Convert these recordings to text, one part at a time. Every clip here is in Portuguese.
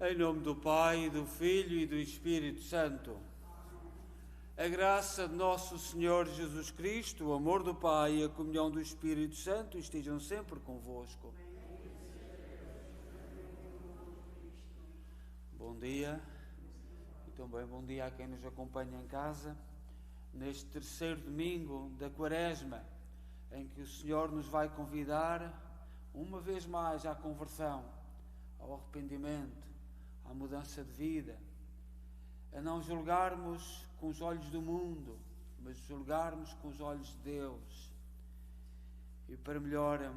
Em nome do Pai, do Filho e do Espírito Santo. A graça de nosso Senhor Jesus Cristo, o amor do Pai e a comunhão do Espírito Santo estejam sempre convosco. Bom dia e também bom dia a quem nos acompanha em casa, neste terceiro domingo da Quaresma, em que o Senhor nos vai convidar uma vez mais à conversão, ao arrependimento, à mudança de vida, a não julgarmos com os olhos do mundo, mas julgarmos com os olhos de Deus. E para melhor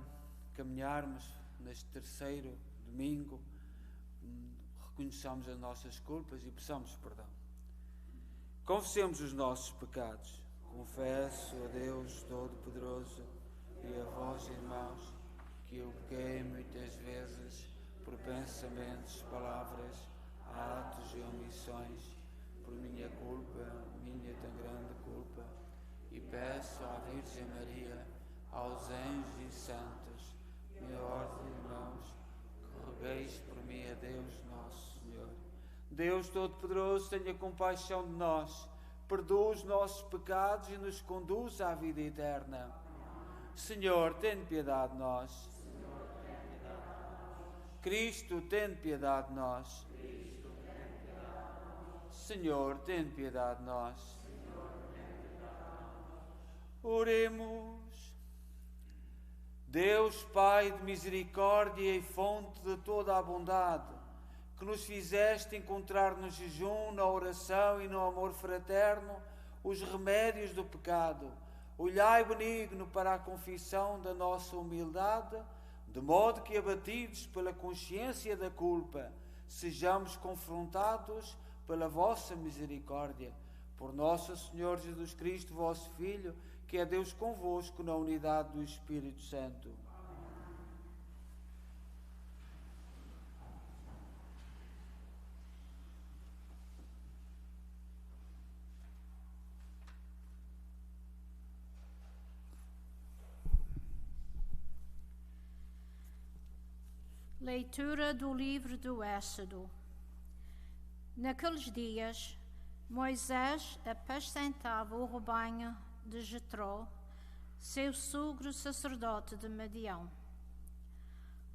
caminharmos neste terceiro domingo, reconheçamos as nossas culpas e peçamos perdão. Confessemos os nossos pecados. Confesso a Deus Todo-Poderoso e a vós, irmãos, que eu pequei muitas vezes por pensamentos, palavras, atos e omissões, por minha culpa, minha tão grande culpa, e peço à Virgem Maria, aos anjos e santos, meus irmãos, que rogueis por mim a Deus nosso Senhor. Deus Todo-Poderoso, tenha compaixão de nós, perdoa os nossos pecados e nos conduz à vida eterna. Senhor, tem piedade de nós. Cristo, tem piedade de nós. Senhor, tem piedade de nós. Oremos. Deus, Pai de misericórdia e fonte de toda a bondade, que nos fizeste encontrar no jejum, na oração e no amor fraterno os remédios do pecado, olhai benigno para a confissão da nossa humildade, de modo que, abatidos pela consciência da culpa, sejamos confrontados pela vossa misericórdia. Por nosso Senhor Jesus Cristo, vosso Filho, que é Deus convosco na unidade do Espírito Santo. Leitura do livro do Êxodo. Naqueles dias, Moisés apacentava o rebanho de Jetró, seu sogro sacerdote de Madião.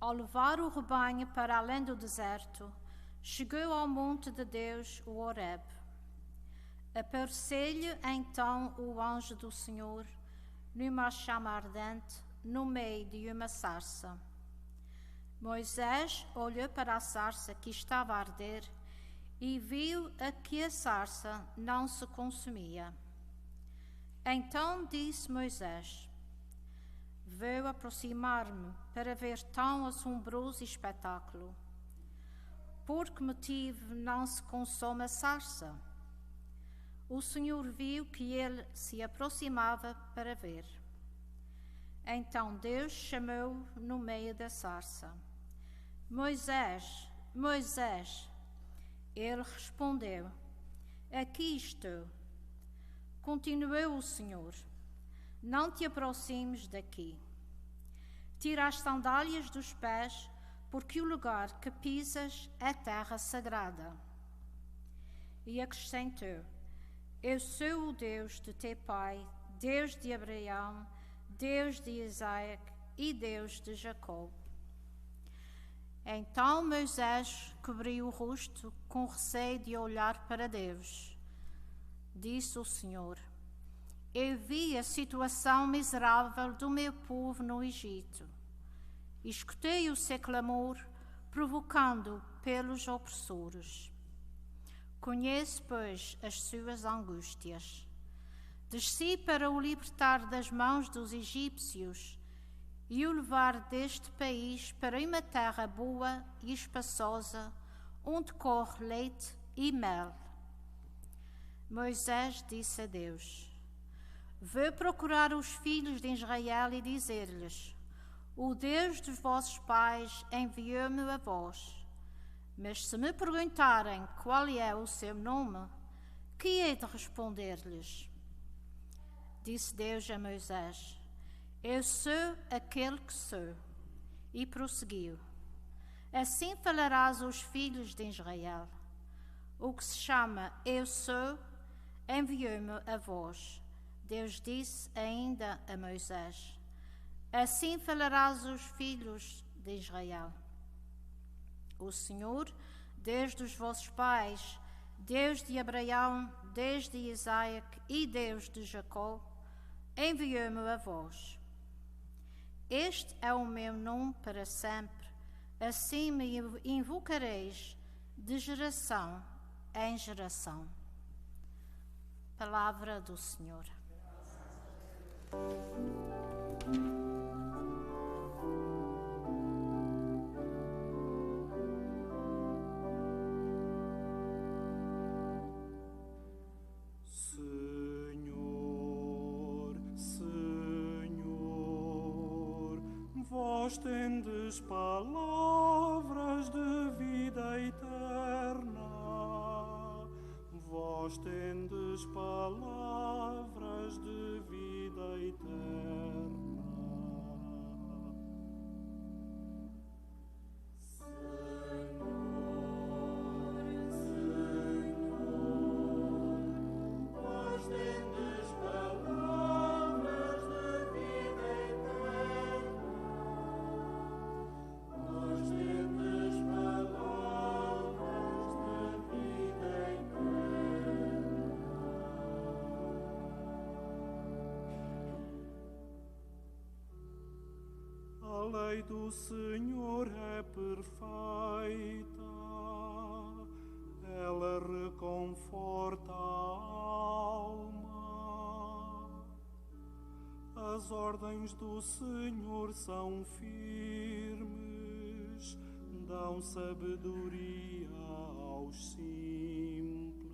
Ao levar o rebanho para além do deserto, chegou ao monte de Deus, o Horeb. Apareceu-lhe então o anjo do Senhor, numa chama ardente, no meio de uma sarça. Moisés olhou para a sarça que estava a arder e viu que a sarça não se consumia. Então disse Moisés: vou aproximar-me para ver tão assombroso espetáculo. Por que motivo não se consome a sarça? O Senhor viu que ele se aproximava para ver. Então Deus chamou no meio da sarça: Moisés, Moisés. Ele respondeu: aqui estou. Continuou o Senhor: não te aproximes daqui. Tira as sandálias dos pés, porque o lugar que pisas é terra sagrada. E acrescentou: eu sou o Deus de teu pai, Deus de Abraão, Deus de Isaac e Deus de Jacó. Então Moisés cobriu o rosto com receio de olhar para Deus. Disse o Senhor: eu vi a situação miserável do meu povo no Egito. Escutei o seu clamor, provocando pelos opressores. Conheço, pois, as suas angústias. Desci para o libertar das mãos dos egípcios e o levar deste país para uma terra boa e espaçosa, onde corre leite e mel. Moisés disse a Deus: vou procurar os filhos de Israel e dizer-lhes: o Deus dos vossos pais enviou-me a vós. Mas se me perguntarem qual é o seu nome, que hei de responder-lhes? Disse Deus a Moisés: eu sou aquele que sou. E prosseguiu: Assim falarás aos filhos de Israel. O que se chama Eu Sou enviou-me a vós. Deus disse ainda a Moisés: Assim falarás aos filhos de Israel. O Senhor, Deus dos vossos pais, Deus de Abraão, Deus de Isaac e Deus de Jacó, enviou-me a vós. Este é o meu nome para sempre, assim me invocareis de geração em geração. Palavra do Senhor. Vós tendes palavras de vida eterna, vós tendes palavras de vida eterna. A lei do Senhor é perfeita, ela reconforta a alma. As ordens do Senhor são firmes, dão sabedoria aos simples.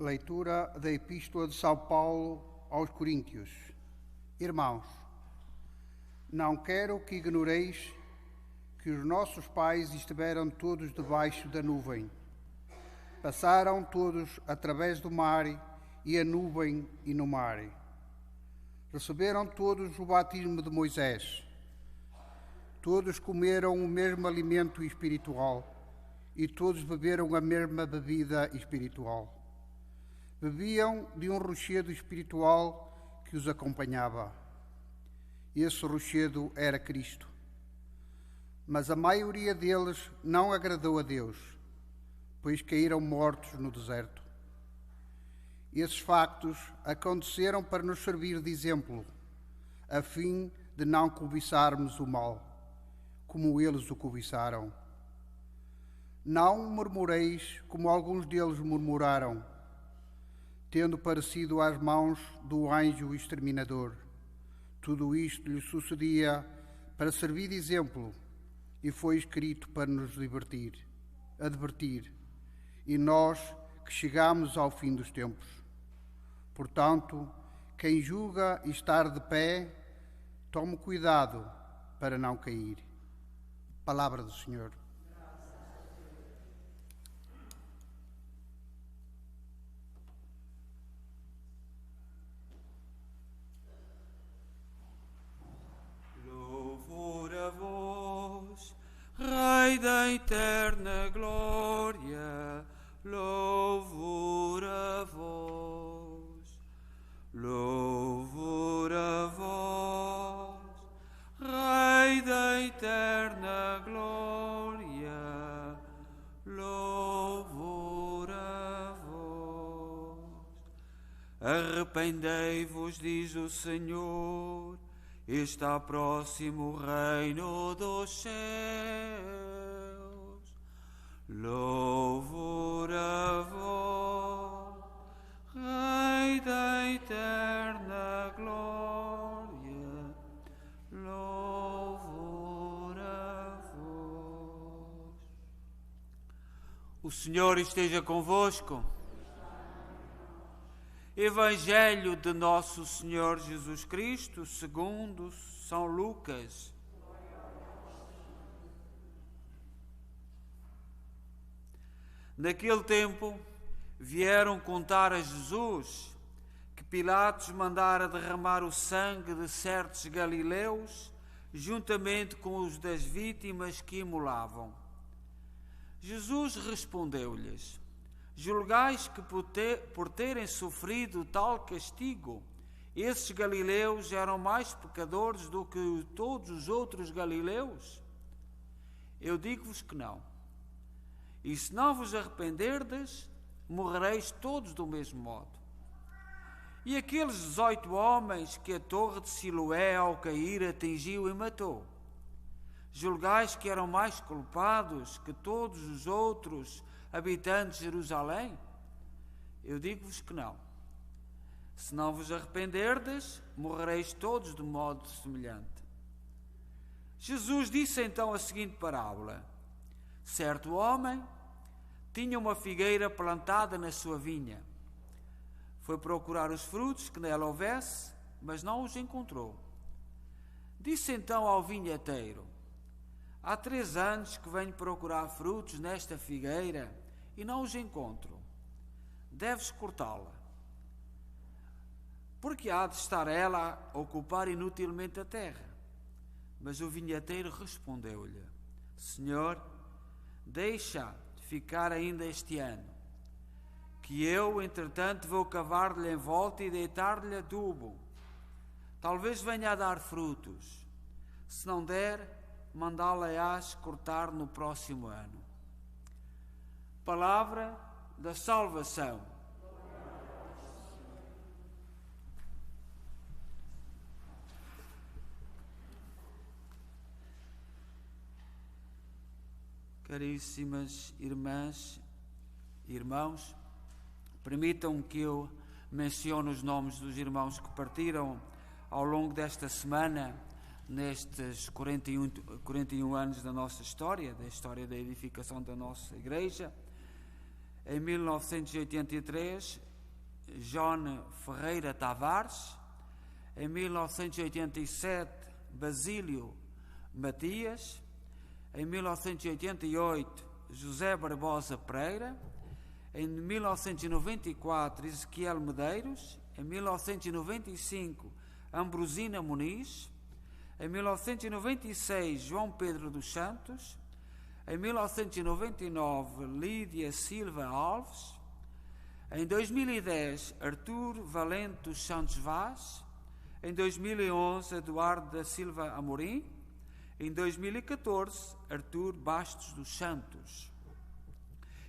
Leitura da Epístola de São Paulo aos Coríntios. Irmãos, não quero que ignoreis que os nossos pais estiveram todos debaixo da nuvem. Passaram todos através do mar e a nuvem e no mar. Receberam todos o batismo de Moisés. Todos comeram o mesmo alimento espiritual e todos beberam a mesma bebida espiritual. Bebiam de um rochedo espiritual que os acompanhava. Esse rochedo era Cristo. Mas a maioria deles não agradou a Deus, pois caíram mortos no deserto. Esses factos aconteceram para nos servir de exemplo, a fim de não cobiçarmos o mal, como eles o cobiçaram. Não murmureis como alguns deles murmuraram, tendo parecido às mãos do anjo exterminador. Tudo isto lhe sucedia para servir de exemplo e foi escrito para nos advertir, e nós que chegamos ao fim dos tempos. Portanto, quem julga estar de pé, tome cuidado para não cair. Palavra do Senhor. Rei da eterna glória, louvor a vós. Arrependei-vos, diz o Senhor, está próximo o reino dos céus. Louvor a vós, Rei da eterna glória, louvor a vós. O Senhor esteja convosco. Evangelho de Nosso Senhor Jesus Cristo, segundo São Lucas. Naquele tempo, vieram contar a Jesus que Pilatos mandara derramar o sangue de certos galileus, juntamente com os das vítimas que imolavam. Jesus respondeu-lhes: julgais que por terem sofrido tal castigo, esses galileus eram mais pecadores do que todos os outros galileus? Eu digo-vos que não. E se não vos arrependerdes, morrereis todos do mesmo modo. E aqueles 18 homens que a torre de Siloé, ao cair, atingiu e matou, julgais que eram mais culpados que todos os outros habitantes de Jerusalém? Eu digo-vos que não. Se não vos arrependerdes, morrereis todos de modo semelhante. Jesus disse então a seguinte parábola: certo homem tinha uma figueira plantada na sua vinha. Foi procurar os frutos que nela houvesse, mas não os encontrou. Disse então ao vinhateiro: há 3 anos que venho procurar frutos nesta figueira e não os encontro. Deves cortá-la, porque há de estar ela a ocupar inutilmente a terra. Mas o vinhateiro respondeu-lhe: Senhor, deixa ficar ainda este ano, que eu, entretanto, vou cavar-lhe em volta e deitar-lhe adubo. Talvez venha a dar frutos. Se não der, mandá-la-ás cortar no próximo ano. Palavra da salvação. Caríssimas irmãs e irmãos, permitam que eu mencione os nomes dos irmãos que partiram ao longo desta semana, nestes 41 anos da nossa história, da história da edificação da nossa igreja. Em 1983, João Ferreira Tavares. Em 1987, Basílio Matias. Em 1988, José Barbosa Pereira. Em 1994, Ezequiel Medeiros. Em 1995, Ambrosina Muniz. Em 1996, João Pedro dos Santos. Em 1999, Lídia Silva Alves. Em 2010, Artur Valente dos Santos Vaz. Em 2011, Eduardo da Silva Amorim. Em 2014, Artur Bastos dos Santos.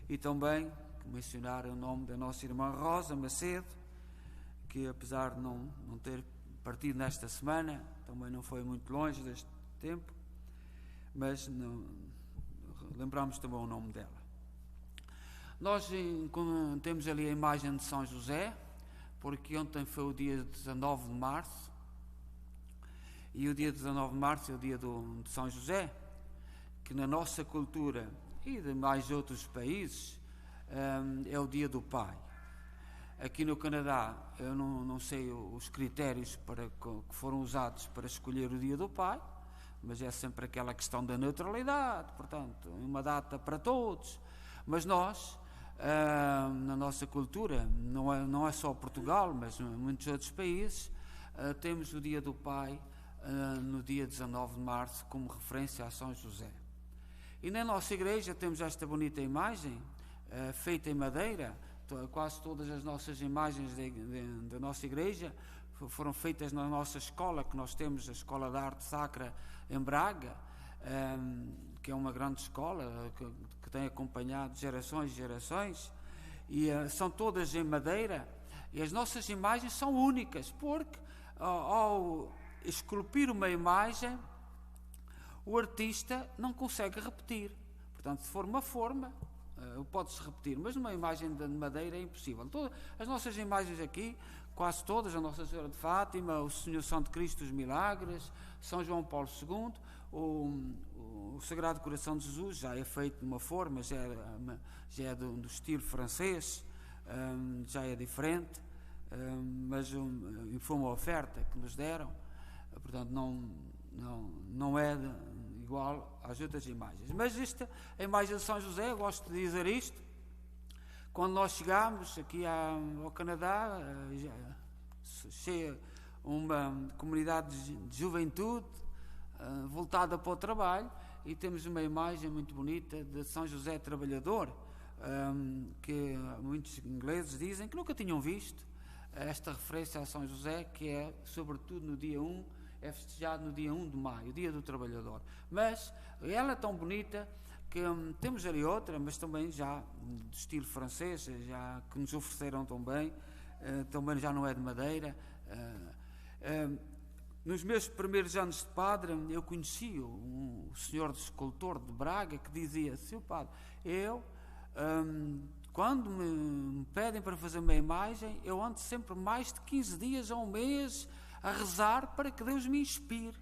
E também mencionar o nome da nossa irmã Rosa Macedo, que apesar de não ter partido nesta semana, também não foi muito longe deste tempo, mas lembramos também o nome dela. Nós temos ali a imagem de São José, porque ontem foi o dia 19 de março, e o dia 19 de março é o dia de São José, que na nossa cultura e de mais outros países é o dia do pai. Aqui no Canadá, eu não sei os critérios que foram usados para escolher o dia do pai, mas é sempre aquela questão da neutralidade, portanto, uma data para todos. Mas nós, na nossa cultura, não é só Portugal, mas muitos outros países, temos o dia do pai no dia 19 de março como referência a São José. E na nossa igreja temos esta bonita imagem, feita em madeira. Quase todas as nossas imagens da nossa igreja foram feitas na nossa escola, que nós temos, a Escola de Arte Sacra em Braga, que é uma grande escola que tem acompanhado gerações e gerações, e são todas em madeira, E as nossas imagens são únicas, porque ao esculpir uma imagem, o artista não consegue repetir. Portanto, se for uma forma, pode-se repetir, mas numa imagem de madeira é impossível. As nossas imagens aqui, quase todas, a Nossa Senhora de Fátima, o Senhor Santo Cristo dos Milagres, São João Paulo II, o Sagrado Coração de Jesus, já é feito de uma forma, já é do estilo francês, já é diferente, mas foi uma oferta que nos deram, portanto não é igual às outras imagens. Mas a imagem de São José, eu gosto de dizer isto, quando nós chegámos aqui ao Canadá, cheia uma comunidade de juventude voltada para o trabalho, e temos uma imagem muito bonita de São José Trabalhador, que muitos ingleses dizem que nunca tinham visto esta referência a São José, que é sobretudo no dia 1, é festejado no dia 1 de maio, o dia do trabalhador. Mas ela é tão bonita que temos ali outra, mas também já de estilo francês, já que nos ofereceram também já não é de madeira. Nos meus primeiros anos de padre, eu conheci o senhor escultor de Braga, que dizia: seu padre, quando me pedem para fazer uma imagem, eu ando sempre mais de 15 dias a um mês a rezar para que Deus me inspire.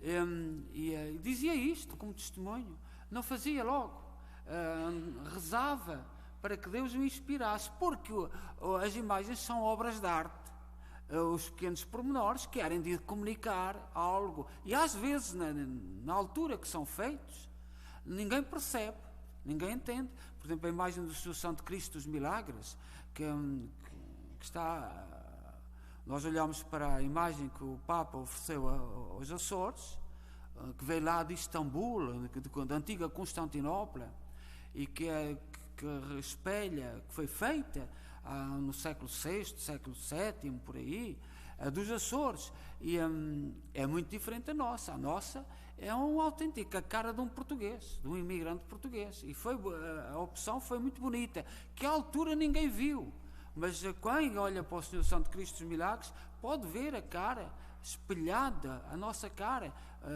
E dizia isto como testemunho, não fazia logo, rezava para que Deus me inspirasse, porque as imagens são obras de arte. Os pequenos pormenores querem de comunicar algo, e às vezes na altura que são feitos ninguém percebe, ninguém entende. Por exemplo, a imagem do Senhor Santo Cristo dos Milagres, que está, nós olhamos para a imagem que o Papa ofereceu aos Açores, que veio lá de Istambul, da antiga Constantinopla, e que espelha, que foi feita no século VI, século VII, por aí, dos Açores, e é muito diferente da nossa. A nossa é uma autêntica cara de um português, de um imigrante português, e a opção foi muito bonita, que à altura ninguém viu, mas quem olha para o Senhor Santo Cristo dos Milagres pode ver a cara espelhada, a nossa cara,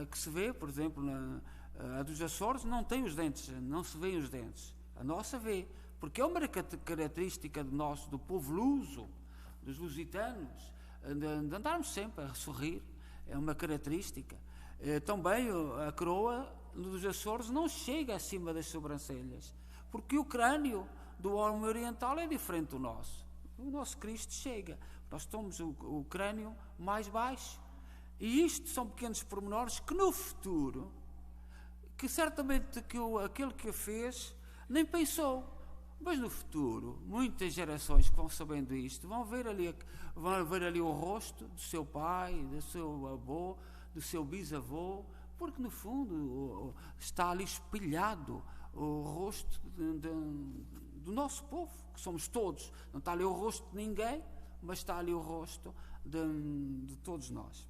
que se vê, por exemplo, a dos Açores não tem os dentes, não se vêem os dentes, a nossa vê, porque é uma característica do povo luso, dos lusitanos, de andarmos sempre a sorrir, é uma característica. Também a coroa dos Açores não chega acima das sobrancelhas, porque o crânio do homem oriental é diferente do nosso. O nosso Cristo chega, nós temos o crânio mais baixo, e isto são pequenos pormenores que no futuro, que certamente aquele que a fez nem pensou. Mas no futuro, muitas gerações que vão sabendo isto, vão ver ali o rosto do seu pai, do seu avô, do seu bisavô, porque no fundo está ali espelhado o rosto do nosso povo, que somos todos. Não está ali o rosto de ninguém, mas está ali o rosto de todos nós.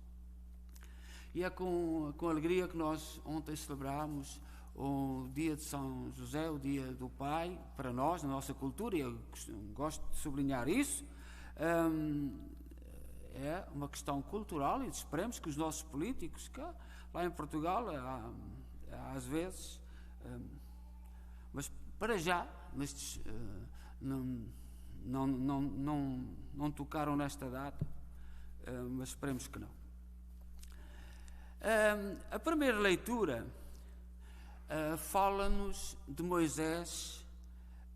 E é com alegria que nós ontem celebramos o dia de São José, o dia do Pai, para nós, na nossa cultura, e eu gosto de sublinhar isso. É uma questão cultural, e esperemos que os nossos políticos, que lá em Portugal, às vezes, mas para já, não tocaram nesta data, mas esperemos que não. A primeira leitura fala-nos de Moisés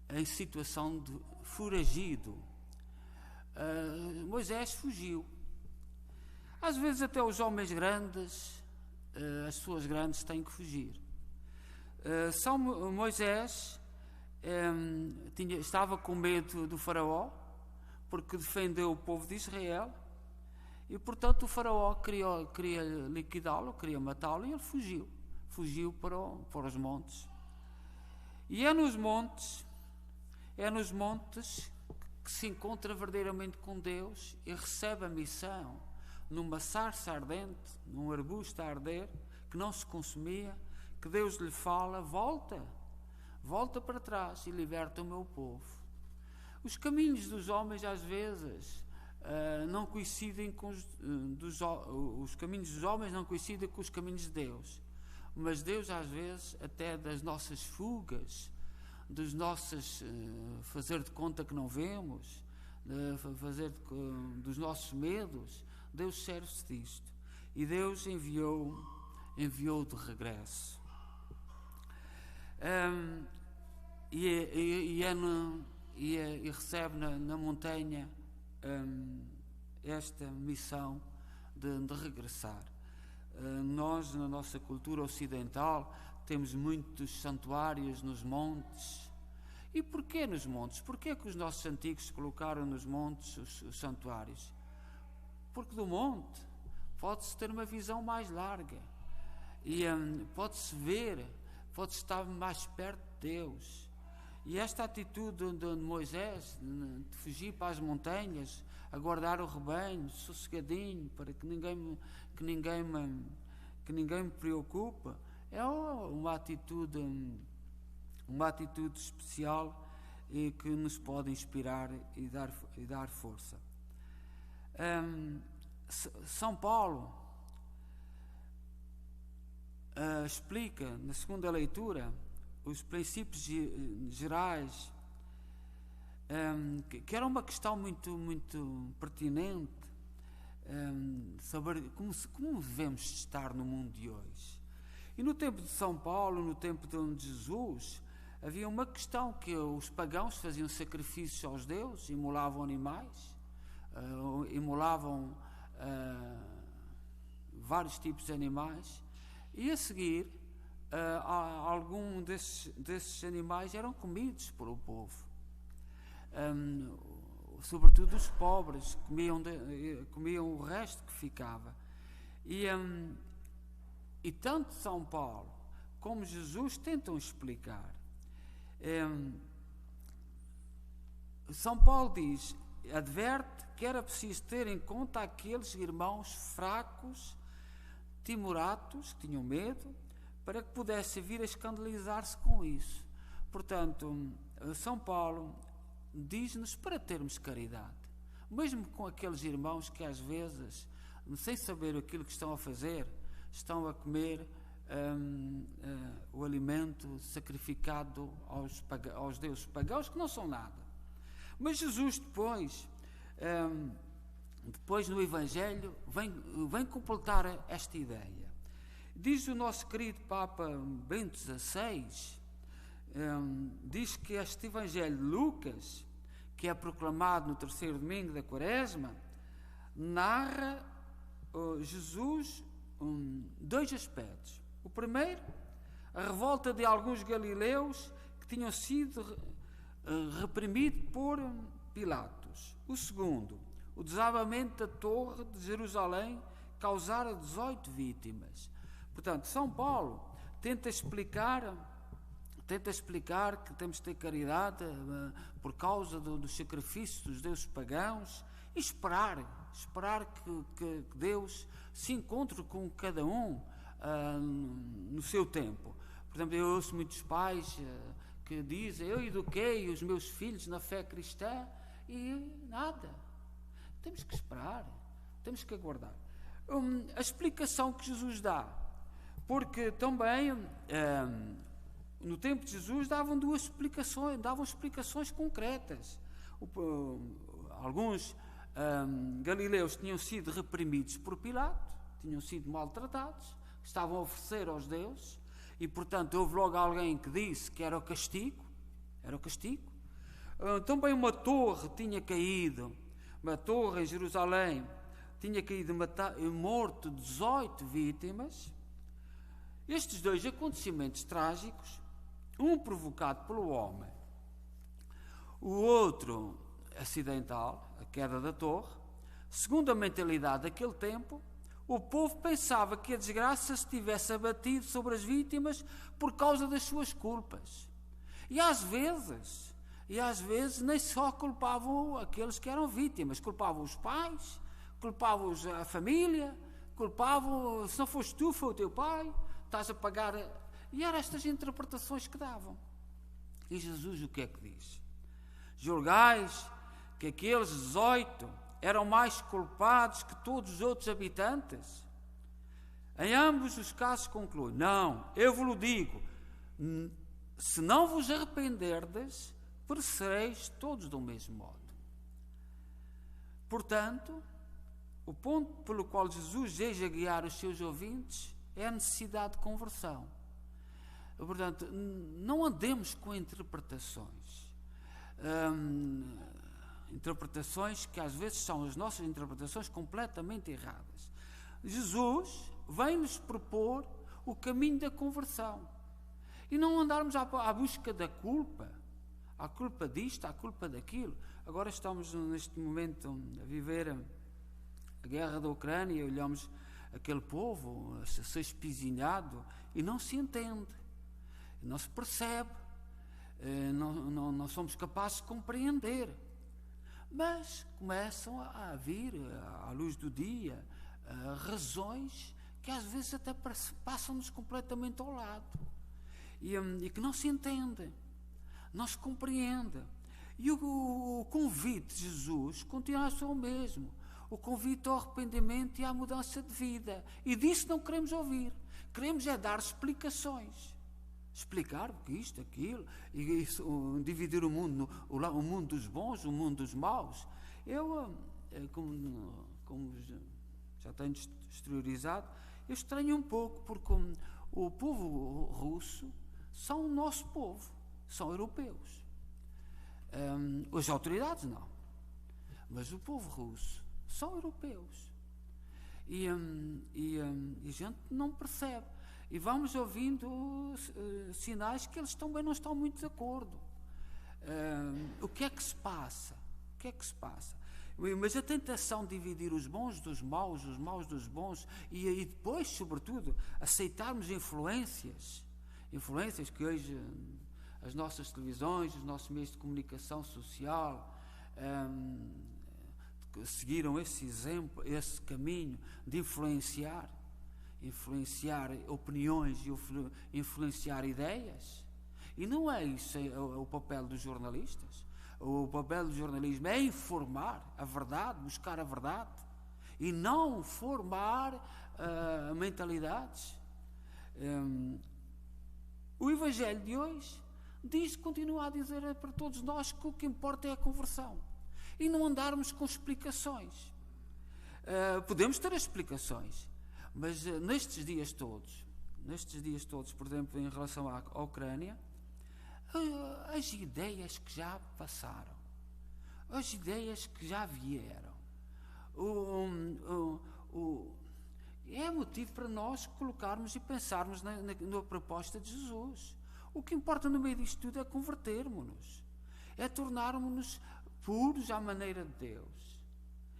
em situação de foragido. Moisés fugiu. Às vezes até os homens grandes, as pessoas grandes têm que fugir. Moisés estava com medo do faraó, porque defendeu o povo de Israel, e portanto o faraó queria liquidá-lo, queria matá-lo, e ele fugiu para os montes. E é nos montes que se encontra verdadeiramente com Deus e recebe a missão, numa sarça ardente, num arbusto a arder, que não se consumia, que Deus lhe fala: volta para trás e liberta o meu povo. Os caminhos dos homens às vezes não coincidem com os caminhos dos homens não coincidem com os caminhos de Deus. Mas Deus às vezes, até das nossas fugas, dos nossos fazer de conta que não vemos, dos nossos medos, Deus serve-se disto. E Deus enviou de regresso. E recebe na montanha esta missão de regressar. Nós, na nossa cultura ocidental, temos muitos santuários nos montes. E porquê nos montes? Porquê que os nossos antigos colocaram nos montes os santuários? Porque do monte pode-se ter uma visão mais larga e pode-se ver, pode-se estar mais perto de Deus. E esta atitude de Moisés, de fugir para as montanhas, a guardar o rebanho, sossegadinho, para que ninguém me preocupe, é uma atitude especial e que nos pode inspirar e dar força. São Paulo explica na segunda leitura os princípios gerais, que era uma questão muito pertinente, saber como devemos estar no mundo de hoje. E no tempo de São Paulo, no tempo de Jesus, havia uma questão que os pagãos faziam sacrifícios aos deuses, imolavam animais, imolavam vários tipos de animais, e a seguir algum desses animais eram comidos pelo povo. Sobretudo os pobres comiam o resto que ficava. E tanto São Paulo como Jesus tentam explicar. São Paulo adverte que era preciso ter em conta aqueles irmãos fracos, timoratos, que tinham medo, para que pudessem vir a escandalizar-se com isso. Portanto, São Paulo diz-nos para termos caridade, mesmo com aqueles irmãos que às vezes, sem saber aquilo que estão a fazer, estão a comer o alimento sacrificado aos deuses pagãos, que não são nada. Mas Jesus depois no Evangelho vem completar esta ideia. Diz o nosso querido Papa Bento XVI, diz que este Evangelho de Lucas, que é proclamado no terceiro domingo da Quaresma, narra Jesus dois aspectos. O primeiro, a revolta de alguns galileus que tinham sido reprimidos por Pilatos. O segundo, o desabamento da torre de Jerusalém causara 18 vítimas. Portanto, São Paulo tenta explicar que temos de ter caridade por causa dos sacrifícios dos deuses pagãos e esperar que Deus se encontre com cada um no seu tempo. Por exemplo, eu ouço muitos pais que dizem: eu eduquei os meus filhos na fé cristã e nada. Temos que esperar, temos que aguardar. A explicação que Jesus dá, porque também no tempo de Jesus davam explicações concretas. Alguns galileus tinham sido reprimidos por Pilato, tinham sido maltratados, estavam a oferecer aos deuses, e portanto houve logo alguém que disse que era o castigo. Também uma torre em Jerusalém tinha caído e morto 18 vítimas. Estes dois acontecimentos trágicos, um provocado pelo homem, o outro acidental, a queda da torre, segundo a mentalidade daquele tempo, o povo pensava que a desgraça se tivesse abatido sobre as vítimas por causa das suas culpas. E às vezes nem só culpavam aqueles que eram vítimas, culpavam os pais, culpavam a família, culpavam, se não foste tu, foi o teu pai, estás a pagar. E eram estas interpretações que davam. E Jesus o que é que diz? Julgais que aqueles 18 eram mais culpados que todos os outros habitantes? Em ambos os casos conclui: não, eu vos digo, se não vos arrependerdes, perecereis todos do mesmo modo. Portanto, o ponto pelo qual Jesus deseja guiar os seus ouvintes é a necessidade de conversão. Portanto, não andemos com interpretações. Interpretações que às vezes são as nossas interpretações completamente erradas. Jesus vem-nos propor o caminho da conversão. E não andarmos à busca da culpa. A culpa disto, a culpa daquilo. Agora estamos neste momento a viver a guerra da Ucrânia e olhamos aquele povo a ser espizinhado e não se entende, não se percebe, não somos capazes de compreender. Mas começam a vir, à luz do dia, razões que às vezes até passam-nos completamente ao lado e que não se entendem, não se compreendem. E o convite de Jesus continua a ser o mesmo. O convite ao arrependimento e à mudança de vida. E disso não queremos ouvir. Queremos é dar explicações. Explicar porque isto, aquilo, e dividir o mundo dos bons, o mundo dos maus. Eu, como já tenho exteriorizado, eu estranho um pouco, porque o povo russo são o nosso povo, são europeus. As autoridades não, mas o povo russo são europeus. E a gente não percebe. E vamos ouvindo sinais que eles também não estão muito de acordo. O que é que se passa? O que é que se passa? Mas a tentação de dividir os bons dos maus, os maus dos bons, e depois, sobretudo, aceitarmos influências que hoje as nossas televisões, os nossos meios de comunicação social seguiram esse exemplo, esse caminho de influenciar opiniões e influenciar ideias. E não é isso o papel dos jornalistas. O papel do jornalismo é informar a verdade, buscar a verdade, e não formar mentalidades. O Evangelho de hoje continua a dizer para todos nós que o que importa é a conversão e não andarmos com explicações. Podemos ter as explicações, mas nestes dias todos, por exemplo, em relação à Ucrânia, as ideias que já passaram, as ideias que já vieram, é motivo para nós colocarmos e pensarmos na proposta de Jesus. O que importa no meio disto tudo é convertermos-nos, é tornarmos-nos puros à maneira de Deus.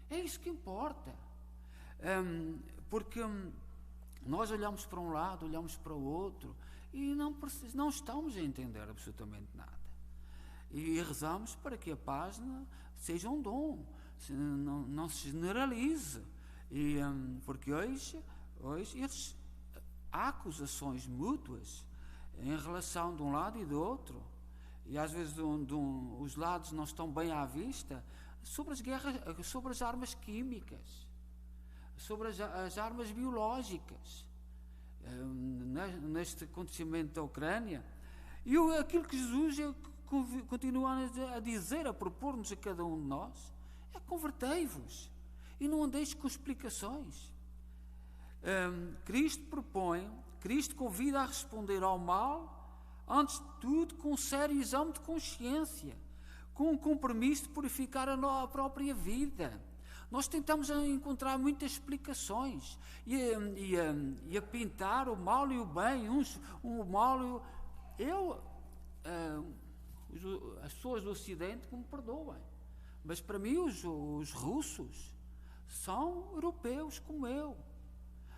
É isso que importa. Porque nós olhamos para um lado, olhamos para o outro e não estamos a entender absolutamente nada. E rezamos para que a paz seja um dom, não se generalize. Porque hoje há acusações mútuas em relação de um lado e do outro, e às vezes os lados não estão bem à vista, sobre as guerras, sobre as armas químicas, sobre as armas biológicas, neste acontecimento da Ucrânia. E aquilo que Jesus continua a dizer, a propor-nos a cada um de nós, é: convertei-vos e não andeis com explicações. Cristo convida a responder ao mal, antes de tudo, com um sério exame de consciência, com um compromisso de purificar a própria vida. Nós tentamos encontrar muitas explicações e a pintar o mal e o bem, o mal e as pessoas do Ocidente que me perdoem, mas para mim os russos são europeus como eu.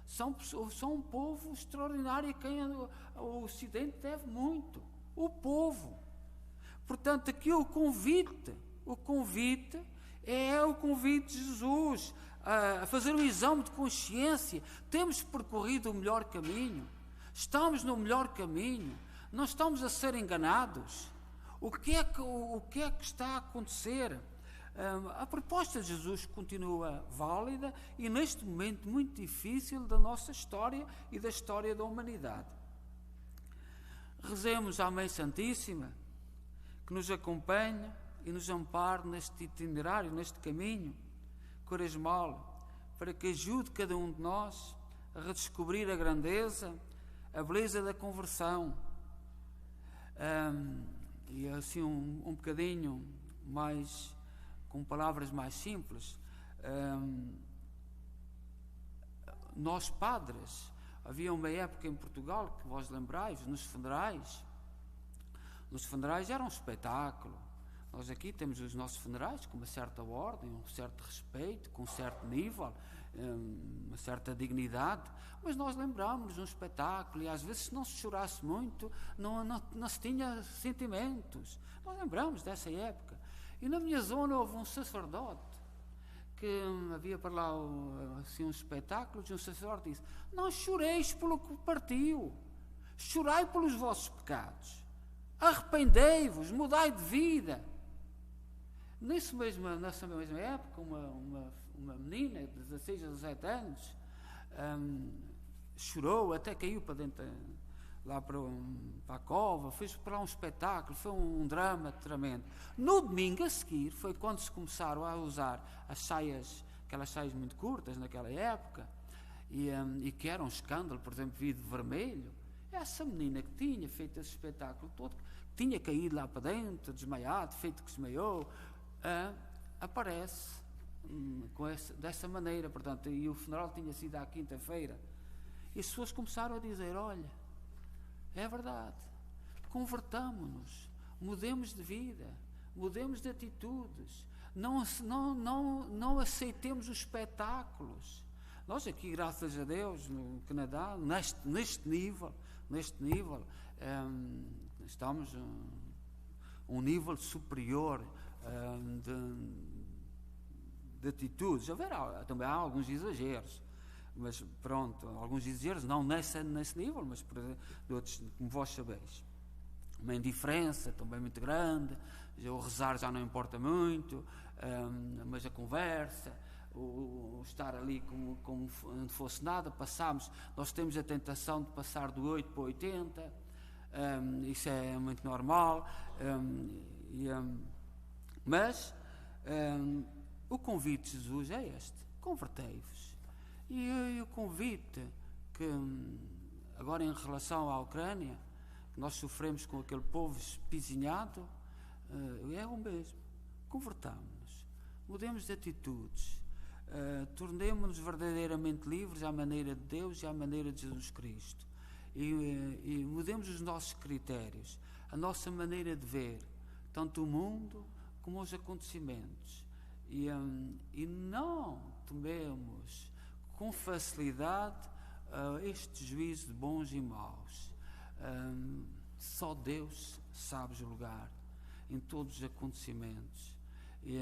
São um povo extraordinário a quem o Ocidente deve muito. O povo. Portanto, aqui o convite é o convite de Jesus a fazer um exame de consciência. Temos percorrido o melhor caminho. Estamos no melhor caminho. Não estamos a ser enganados. O que é que está a acontecer? A proposta de Jesus continua válida e neste momento muito difícil da nossa história e da história da humanidade. Rezemos à Mãe Santíssima, que nos acompanhe e nos ampare neste itinerário, neste caminho quaresmal, para que ajude cada um de nós a redescobrir a grandeza, a beleza da conversão. E assim um bocadinho mais, com palavras mais simples, nós padres, havia uma época em Portugal, que vós lembrais, nos funerais era um espetáculo. Nós aqui temos os nossos funerais com uma certa ordem, um certo respeito, com um certo nível, uma certa dignidade, mas nós lembramos de um espetáculo e às vezes, se não se chorasse muito, não se tinha sentimentos. Nós lembramos dessa época. E na minha zona houve um sacerdote que havia para lá assim, um espetáculo, e um sacerdote disse: não choreis pelo que partiu, chorai pelos vossos pecados, arrependei-vos, mudai de vida. Nessa mesma época, uma menina de 16 a 17 anos chorou, até caiu para dentro, lá para a cova, fez para lá um espetáculo, foi um drama tremendo. No domingo a seguir foi quando se começaram a usar as saias, aquelas saias muito curtas naquela época, e que era um escândalo, por exemplo, vidro vermelho. Essa menina que tinha feito esse espetáculo todo, que tinha caído lá para dentro, desmaiado, feito que desmaiou, aparece dessa maneira, portanto, e o funeral tinha sido à quinta-feira, e as pessoas começaram a dizer: olha, é verdade, convertamo-nos, mudemos de vida, mudemos de atitudes, não aceitemos os espetáculos. Nós aqui, graças a Deus, no Canadá, neste nível, estamos um nível superior de atitudes. Também há alguns exageros, mas pronto, alguns exageros, não nesse nível, mas por exemplo, de outros, como vós sabeis. Uma indiferença também muito grande, o rezar já não importa muito, mas a conversa, o estar ali como não fosse nada, nós temos a tentação de passar do 8 para o 80, isso é muito normal, mas o convite de Jesus é este: convertei-vos. E o convite que, agora em relação à Ucrânia, que nós sofremos com aquele povo espizinhado, é o mesmo: convertamo-nos, mudemos de atitudes, tornemo-nos verdadeiramente livres à maneira de Deus e à maneira de Jesus Cristo, e mudemos os nossos critérios, a nossa maneira de ver tanto o mundo como os acontecimentos, e não tomemos com facilidade este juízo de bons e maus. Só Deus sabe julgar em todos os acontecimentos, e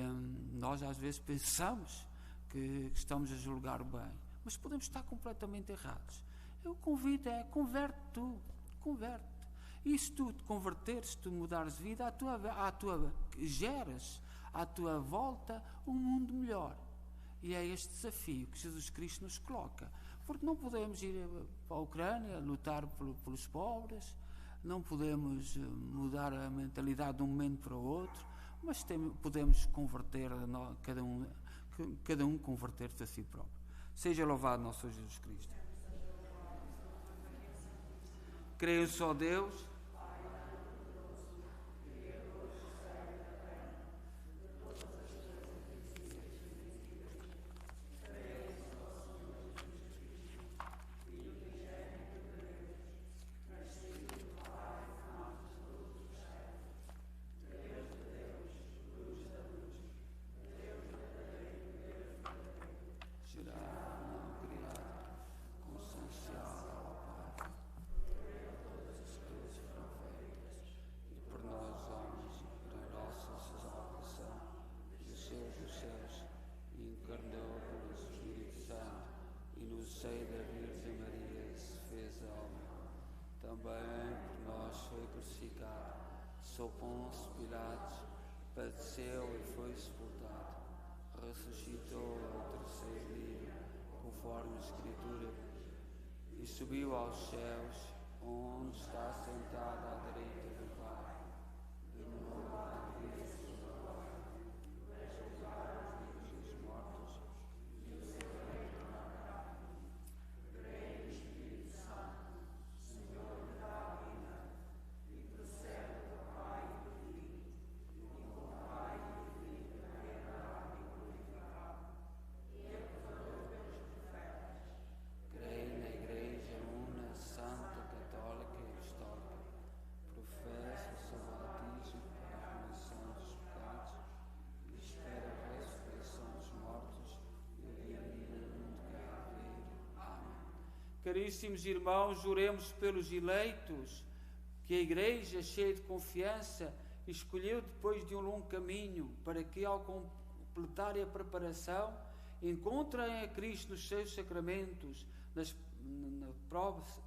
nós às vezes pensamos que estamos a julgar bem, mas podemos estar completamente errados. O convite é: converte-te. E se tu te converteres, se tu mudares de vida, geras à tua volta um mundo melhor. E é este desafio que Jesus Cristo nos coloca, porque não podemos ir para a Ucrânia lutar pelos pobres, não podemos mudar a mentalidade de um momento para o outro, mas podemos converter cada um converter-se a si próprio. Seja louvado nosso Senhor Jesus Cristo. Creio só Deus, passou Pôncio Pilatos, padeceu e foi sepultado, ressuscitou ao terceiro dia, conforme a Escritura, e subiu aos céus, onde está sentado à direita do Pai. De novo há de vir julgar os vivos e os mortos, e o seu reino tornará. Creio no Espírito Santo, Senhor da vida, e procede do Pai e do Filho, e com o Pai e o Filho reinará e glorificará, e é provedor pelos profetas. Creio na Igreja una, santa, católica e apostólica. Professo o seu batismo para a remissão dos pecados e espero a ressurreição dos mortos e o dia do mundo que há de vir. Amém. Caríssimos irmãos, oremos pelos eleitos que a Igreja, cheia de confiança, escolheu depois de um longo caminho, para que, ao completarem a preparação, encontrem a Cristo nos seus sacramentos,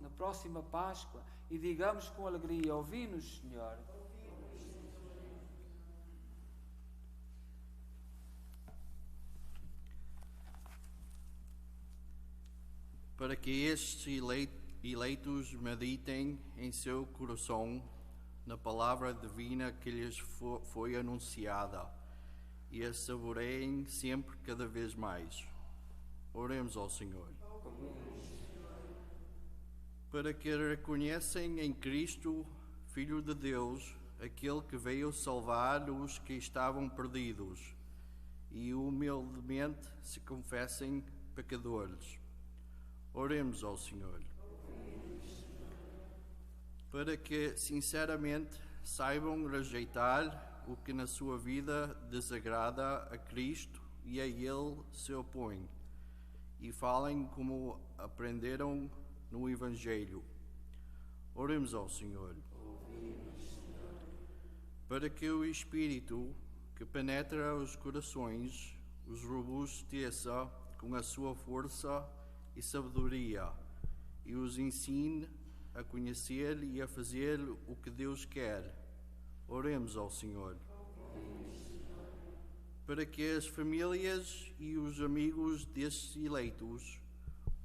na próxima Páscoa, e digamos com alegria: ouvi-nos, Senhor. Para que estes eleitos meditem em seu coração na palavra divina que lhes foi anunciada e a saboreiem sempre cada vez mais. Oremos ao Senhor. Para que reconhecem em Cristo, Filho de Deus, aquele que veio salvar os que estavam perdidos, e humildemente se confessem pecadores. Oremos ao Senhor. Para que sinceramente saibam rejeitar o que na sua vida desagrada a Cristo e a Ele se opõe, e falem como aprenderam no Evangelho. Oremos ao Senhor. Para que o Espírito que penetra os corações os robusteça com a sua força e sabedoria, e os ensine a conhecer e a fazer o que Deus quer. Oremos ao Senhor. Para que as famílias e os amigos destes eleitos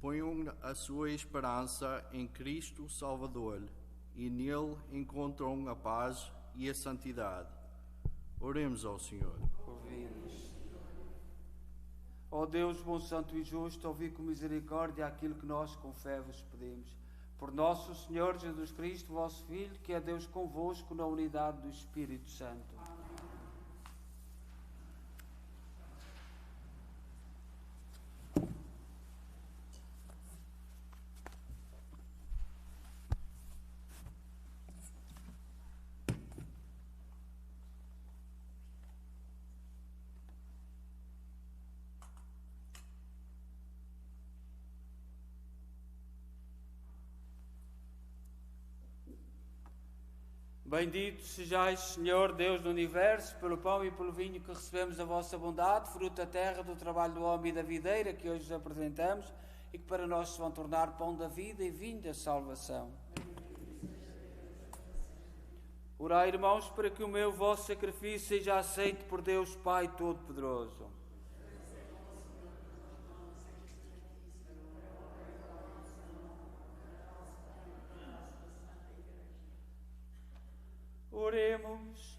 ponham a sua esperança em Cristo Salvador e nele encontram a paz e a santidade. Oremos ao Senhor. Ó Deus bom, santo e justo, ouvi com misericórdia aquilo que nós com fé vos pedimos. Por nosso Senhor Jesus Cristo, vosso Filho, que é Deus convosco na unidade do Espírito Santo. Bendito sejais, Senhor, Deus do Universo, pelo pão e pelo vinho que recebemos da vossa bondade, fruto da terra, do trabalho do homem e da videira que hoje vos apresentamos e que para nós se vão tornar pão da vida e vinho da salvação. Orai, irmãos, para que o meu vosso sacrifício seja aceito por Deus Pai Todo-Poderoso. Oremos.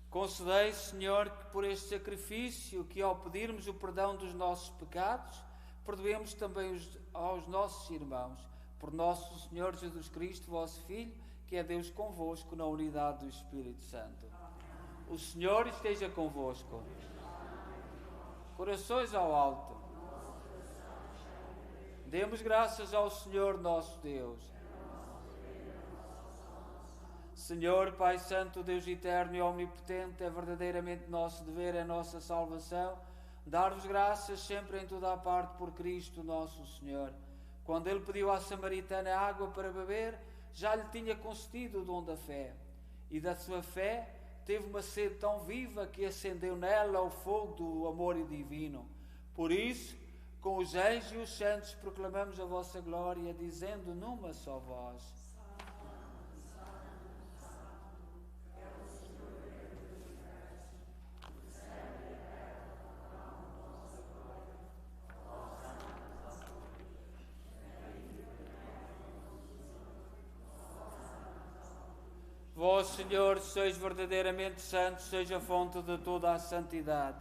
Concedei, Senhor, que por este sacrifício, que ao pedirmos o perdão dos nossos pecados, perdoemos também aos nossos irmãos. Por nosso Senhor Jesus Cristo, vosso Filho, que é Deus convosco na unidade do Espírito Santo. O Senhor esteja convosco. Corações ao alto. Demos graças ao Senhor nosso Deus. Senhor, Pai Santo, Deus eterno e omnipotente, é verdadeiramente nosso dever, é nossa salvação, dar-vos graças sempre em toda a parte por Cristo nosso Senhor. Quando Ele pediu à samaritana água para beber, já lhe tinha concedido o dom da fé. E da sua fé teve uma sede tão viva que acendeu nela o fogo do amor divino. Por isso, com os anjos e os santos proclamamos a vossa glória, dizendo numa só voz: Vós, Senhor, sois verdadeiramente santo, seja a fonte de toda a santidade.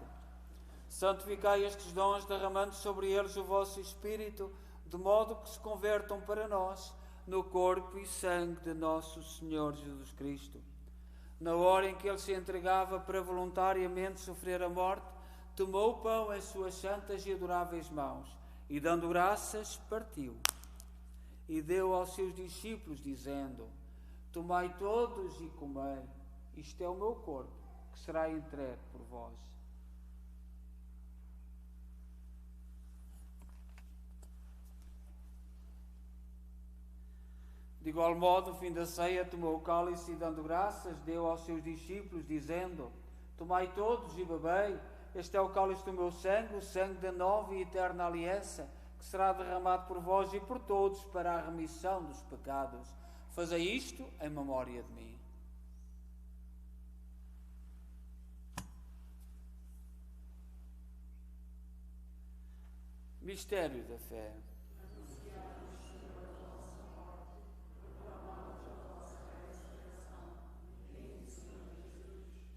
Santificai estes dons, derramando sobre eles o vosso Espírito, de modo que se convertam para nós no corpo e sangue de nosso Senhor Jesus Cristo. Na hora em que ele se entregava para voluntariamente sofrer a morte, tomou o pão em suas santas e adoráveis mãos e, dando graças, partiu e deu aos seus discípulos, dizendo: Tomai todos e comei, isto é o meu corpo, que será entregue por vós. De igual modo, no fim da ceia, tomou o cálice e, dando graças, deu aos seus discípulos, dizendo: Tomai todos e bebei, este é o cálice do meu sangue, o sangue da nova e eterna aliança, que será derramado por vós e por todos para a remissão dos pecados. Fazei isto em memória de mim. Mistério da fé.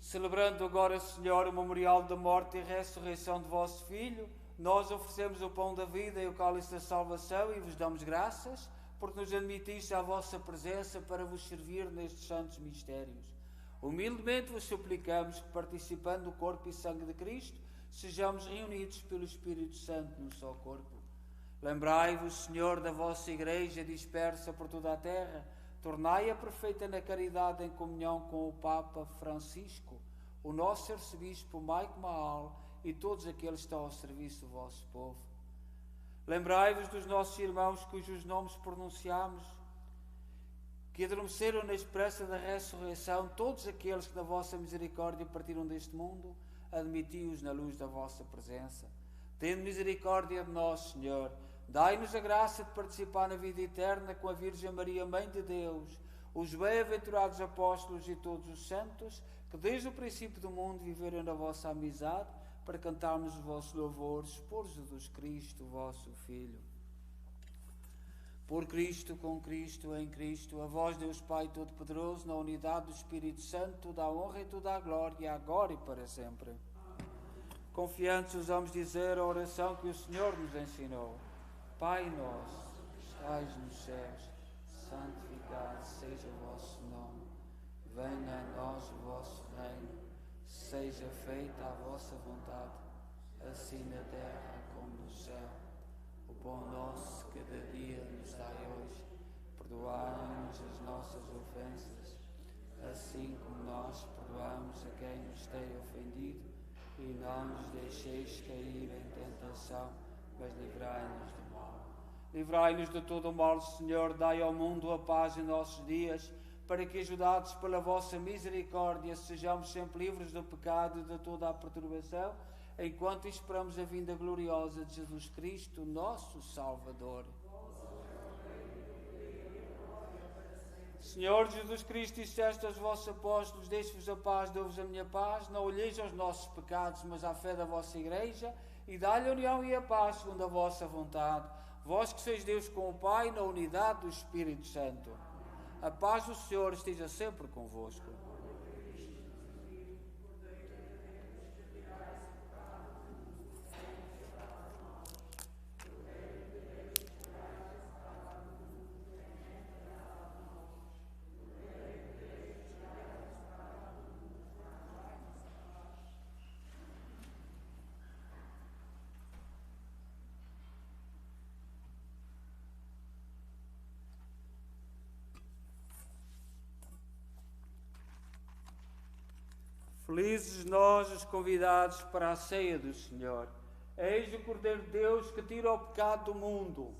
Celebrando agora, Senhor, o memorial da morte e ressurreição de vosso Filho, nós oferecemos o pão da vida e o cálice da salvação e vos damos graças, porque nos admitiste à vossa presença para vos servir nestes santos mistérios. Humildemente vos suplicamos que, participando do corpo e sangue de Cristo, sejamos reunidos pelo Espírito Santo num só corpo. Lembrai-vos, Senhor, da vossa Igreja dispersa por toda a terra, tornai-a perfeita na caridade em comunhão com o Papa Francisco, o nosso arcebispo Maico Maal e todos aqueles que estão ao serviço do vosso povo. Lembrai-vos dos nossos irmãos cujos nomes pronunciamos, que adormeceram na esperança da ressurreição, todos aqueles que na vossa misericórdia partiram deste mundo, admiti-os na luz da vossa presença. Tende misericórdia de nós, Senhor. Dai-nos a graça de participar na vida eterna com a Virgem Maria, Mãe de Deus, os bem-aventurados apóstolos e todos os santos, que desde o princípio do mundo viveram na vossa amizade, para cantarmos os vossos louvores por Jesus Cristo, vosso Filho. Por Cristo, com Cristo, em Cristo, a vós, Deus Pai Todo-Poderoso, na unidade do Espírito Santo, toda a honra e toda a glória, agora e para sempre. Confiantes ousamos dizer a oração que o Senhor nos ensinou. Pai nosso, que estais nos céus, santificado seja o vosso nome. Venha a nós o vosso reino. Seja feita a vossa vontade, assim na terra como no céu. O pão nosso cada dia nos dai hoje. Perdoai-nos as nossas ofensas, assim como nós perdoamos a quem nos tem ofendido. E não nos deixeis cair em tentação, mas livrai-nos do mal. Livrai-nos de todo o mal, Senhor. Dai ao mundo a paz em nossos dias, para que, ajudados pela vossa misericórdia, sejamos sempre livres do pecado e de toda a perturbação, enquanto esperamos a vinda gloriosa de Jesus Cristo, nosso Salvador. Senhor Jesus Cristo, disseste aos vossos apóstolos: deixo-vos a paz, dou-vos a minha paz. Não olheis aos nossos pecados, mas à fé da vossa Igreja, e dai-lhe a união e a paz segundo a vossa vontade. Vós que sois Deus com o Pai, na unidade do Espírito Santo. A paz do Senhor esteja sempre convosco. Felizes nós, os convidados para a ceia do Senhor. Eis o Cordeiro de Deus que tira o pecado do mundo.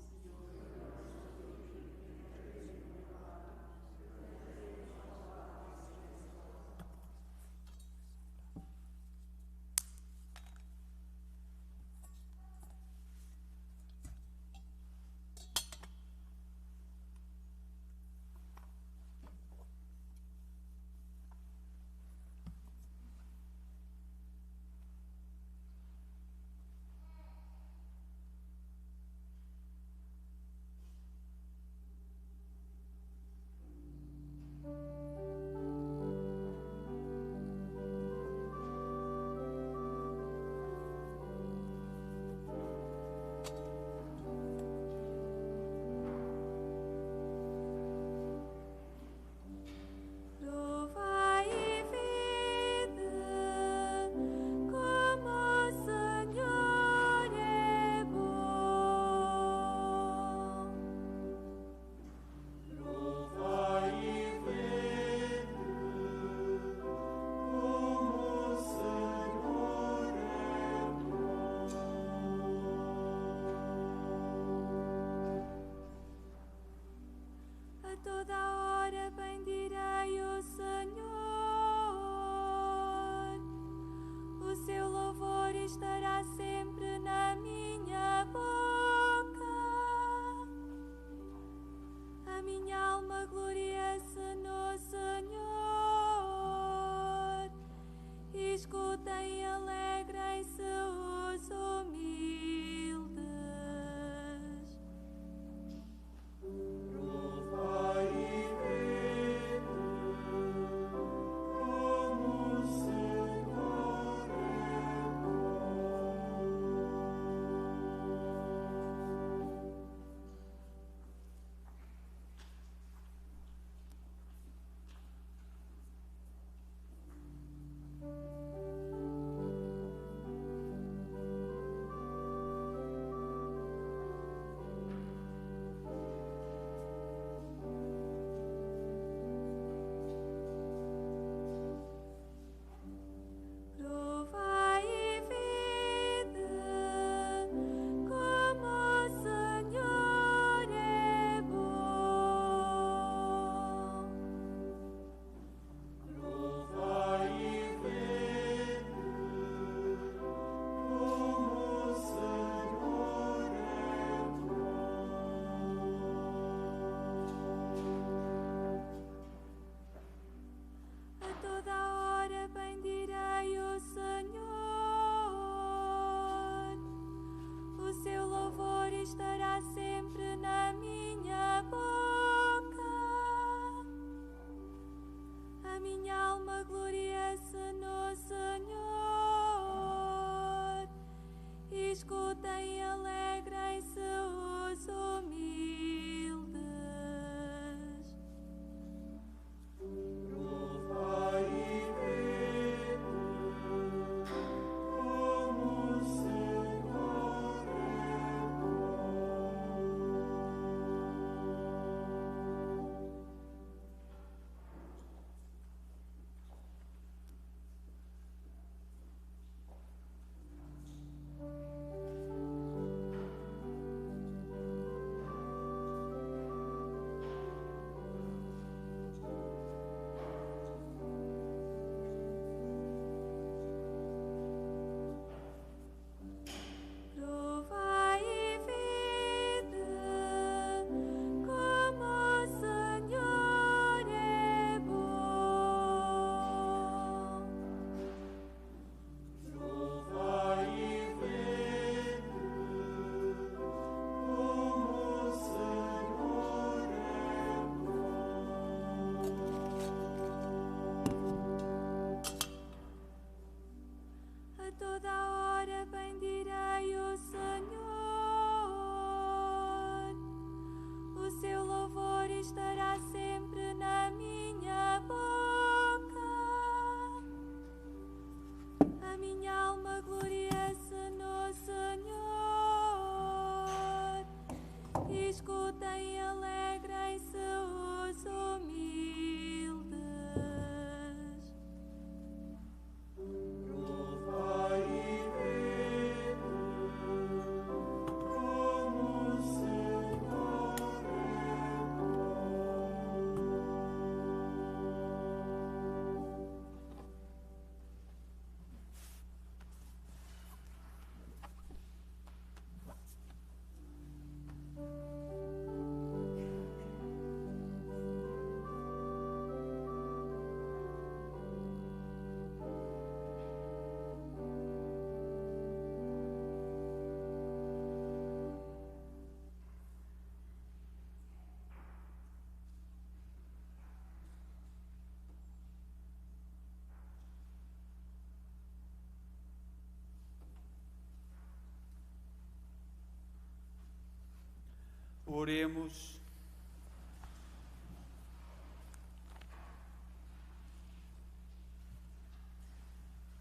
Oremos.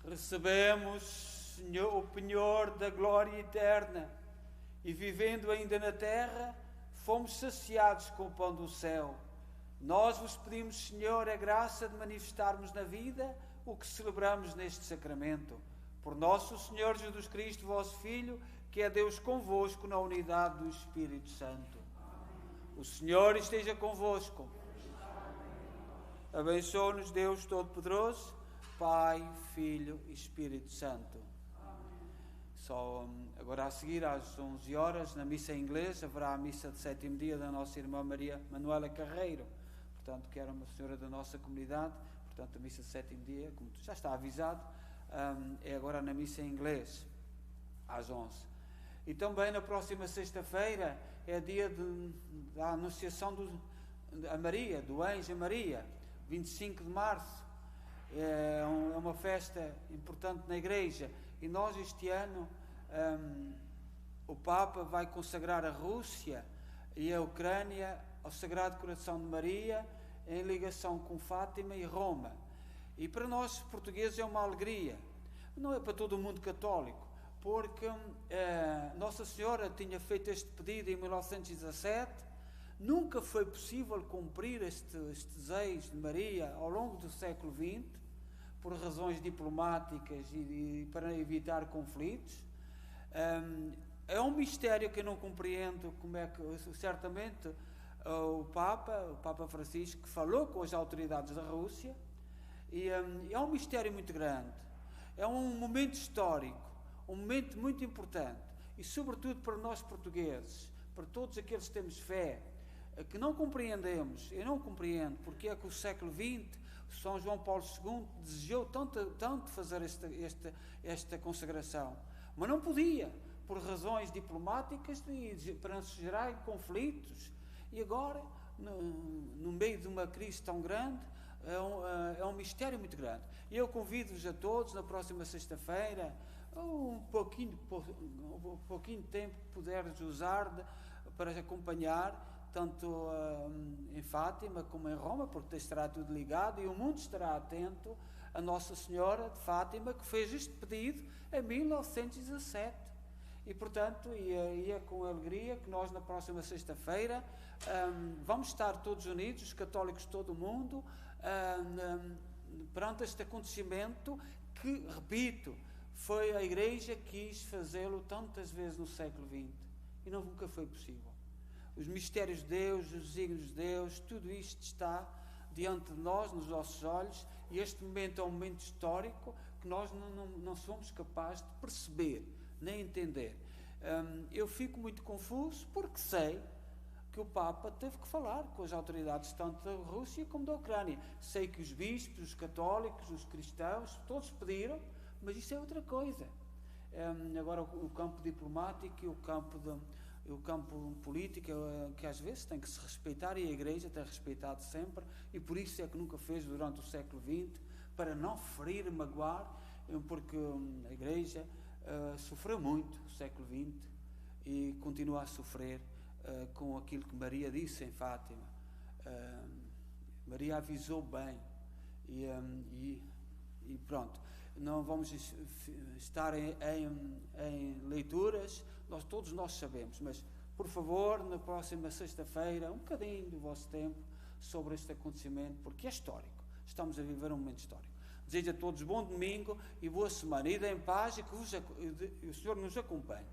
Recebemos, Senhor, o penhor da glória eterna e, vivendo ainda na terra, fomos saciados com o pão do céu. Nós vos pedimos, Senhor, a graça de manifestarmos na vida o que celebramos neste sacramento. Por nosso Senhor Jesus Cristo, vosso Filho, que é Deus convosco na unidade do Espírito Santo. O Senhor esteja convosco. Abençoe-nos Deus Todo-Poderoso, Pai, Filho e Espírito Santo. Só agora a seguir, às 11 horas, na missa em inglês, haverá a missa de 7º dia da nossa irmã Maria Manuela Carreiro, portanto, que era uma senhora da nossa comunidade. Portanto, a missa de 7º dia, como já está avisado, é agora na missa em inglês, às 11. E também na próxima sexta-feira é dia da Anunciação a Maria, do Anjo a Maria, 25 de março. É uma festa importante na Igreja. E nós este ano, o Papa vai consagrar a Rússia e a Ucrânia ao Sagrado Coração de Maria, em ligação com Fátima e Roma. E para nós portugueses é uma alegria. Não é para todo o mundo católico, porque Nossa Senhora tinha feito este pedido em 1917. Nunca foi possível cumprir este desejo de Maria ao longo do século XX, por razões diplomáticas e para evitar conflitos. É um mistério que eu não compreendo como é que, certamente, o Papa Francisco falou com as autoridades da Rússia, e é um mistério muito grande. É um momento histórico, um momento muito importante, e sobretudo para nós portugueses, para todos aqueles que temos fé, que não compreendemos. Eu não compreendo porque é que o século XX, São João Paulo II desejou tanto fazer esta consagração, mas não podia, por razões diplomáticas, para não se gerar conflitos. E agora, no meio de uma crise tão grande, é um mistério muito grande. E eu convido-vos a todos, na próxima sexta-feira, um pouquinho de tempo que puderes usar para acompanhar, tanto em Fátima como em Roma, porque estará tudo ligado e o mundo estará atento a Nossa Senhora de Fátima, que fez este pedido em 1917. E, portanto, é com alegria que nós, na próxima sexta-feira, vamos estar todos unidos, os católicos de todo o mundo, perante este acontecimento que, repito, foi a Igreja que quis fazê-lo tantas vezes no século XX e nunca foi possível. Os mistérios de Deus, os desígnios de Deus, tudo isto está diante de nós, nos nossos olhos, e este momento é um momento histórico que nós não somos capazes de perceber, nem entender. Eu fico muito confuso porque sei que o Papa teve que falar com as autoridades tanto da Rússia como da Ucrânia. Sei que os bispos, os católicos, os cristãos, todos pediram, mas isso é outra coisa. Agora o campo diplomático e o campo político, que às vezes tem que se respeitar, e a Igreja tem respeitado sempre, e por isso é que nunca fez durante o século XX, para não ferir, magoar, porque a Igreja sofreu muito no século XX e continua a sofrer com aquilo que Maria disse em Fátima. Maria avisou bem e pronto. Não vamos estar em leituras, todos nós sabemos, mas por favor, na próxima sexta-feira, um bocadinho do vosso tempo sobre este acontecimento, porque é histórico. Estamos a viver um momento histórico. Desejo a todos bom domingo e boa semana. Ide em paz e que o Senhor nos acompanhe.